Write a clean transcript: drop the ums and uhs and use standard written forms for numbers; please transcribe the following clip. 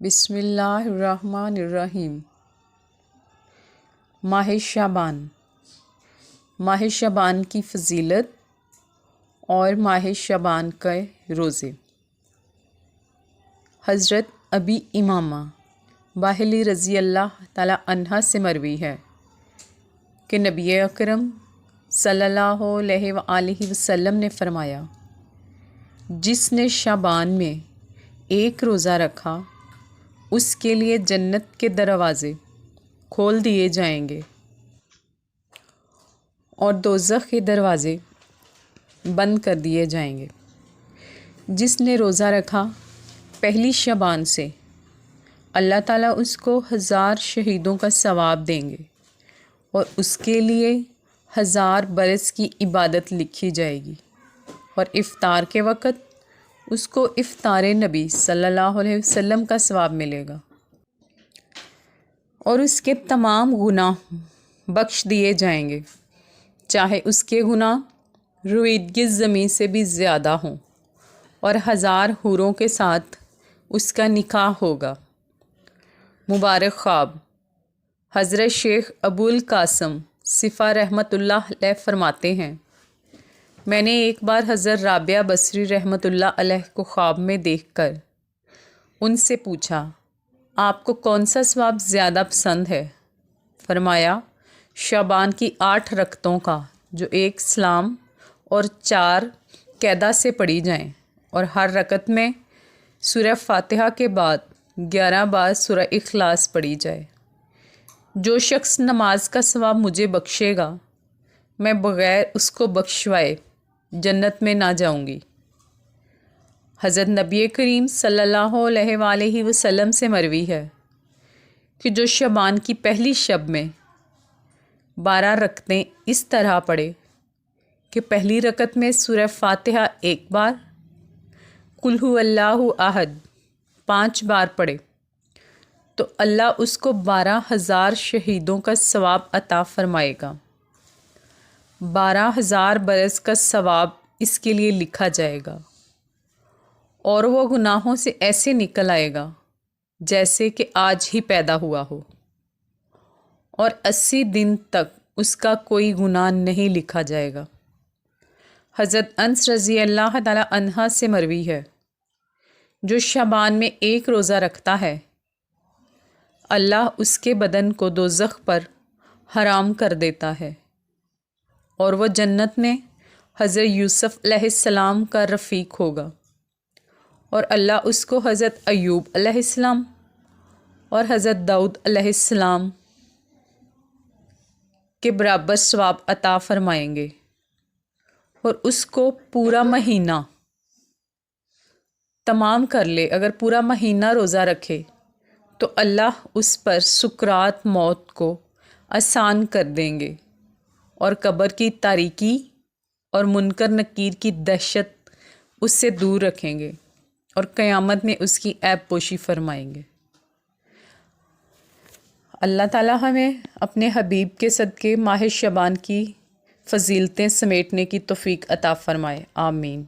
بسم اللہ الرحمن الرحیم۔ ماہ شعبان، ماہ شعبان کی فضیلت اور ماہ شعبان کے روزے۔ حضرت ابی امامہ باہلی رضی اللہ تعالیٰ عنہ سے مروی ہے کہ نبی اکرم صلی اللہ علیہ وآلہ وسلم نے فرمایا، جس نے شعبان میں ایک روزہ رکھا اس کے لیے جنت کے دروازے کھول دیے جائیں گے اور دوزخ کے دروازے بند کر دیے جائیں گے۔ جس نے روزہ رکھا پہلی شعبان سے، اللہ تعالیٰ اس کو 1000 شہیدوں کا ثواب دیں گے اور اس کے لیے 1000 برس کی عبادت لکھی جائے گی، اور افطار کے وقت اس کو افطار نبی صلی اللہ علیہ وسلم کا ثواب ملے گا، اور اس کے تمام گناہ بخش دیے جائیں گے، چاہے اس کے گناہ رویدگی زمین سے بھی زیادہ ہوں، اور 1000 حوروں کے ساتھ اس کا نکاح ہوگا۔ مبارک خواب۔ حضرت شیخ ابو القاسم صفا رحمۃ اللہ علیہ فرماتے ہیں، میں نے ایک بار حضرت رابعہ بصری رحمۃ اللہ علیہ کو خواب میں دیکھ کر ان سے پوچھا، آپ کو کون سا ثواب زیادہ پسند ہے؟ فرمایا، شعبان کی 8 رکعتوں کا، جو 1 سلام اور 4 قیدا سے پڑھی جائیں، اور ہر رکعت میں سورہ فاتحہ کے بعد 11 بار سورہ اخلاص پڑھی جائے۔ جو شخص نماز کا ثواب مجھے بخشے گا، میں بغیر اس کو بخشوائے جنت میں نہ جاؤں گی۔ حضرت نبی کریم صلی اللہ علیہ وآلہ وسلم سے مروی ہے کہ جو شعبان کی پہلی شب میں 12 رکعتیں اس طرح پڑھے کہ پہلی رکعت میں سورہ فاتحہ 1 بار، قل ھو اللہ احد 5 بار پڑھے، تو اللہ اس کو 12000 شہیدوں کا ثواب عطا فرمائے گا۔ 12000 برس کا ثواب اس کے لیے لکھا جائے گا، اور وہ گناہوں سے ایسے نکل آئے گا جیسے کہ آج ہی پیدا ہوا ہو، اور 80 دن تک اس کا کوئی گناہ نہیں لکھا جائے گا۔ حضرت انس رضی اللہ تعالیٰ عنہ سے مروی ہے، جو شعبان میں ایک روزہ رکھتا ہے، اللہ اس کے بدن کو دوزخ پر حرام کر دیتا ہے، اور وہ جنت میں حضرت یوسف علیہ السلام کا رفیق ہوگا، اور اللہ اس کو حضرت ایوب علیہ السلام اور حضرت داؤد علیہ السلام کے برابر ثواب عطا فرمائیں گے، اور اس کو پورا مہینہ تمام کر لے، اگر پورا مہینہ روزہ رکھے تو اللہ اس پر سکرات موت کو آسان کر دیں گے، اور قبر کی تاریکی اور منکر نکیر کی دہشت اس سے دور رکھیں گے، اور قیامت میں اس کی عیب پوشی فرمائیں گے۔ اللہ تعالیٰ ہمیں اپنے حبیب کے صدقے ماہ شعبان کی فضیلتیں سمیٹنے کی توفیق عطا فرمائے، آمین۔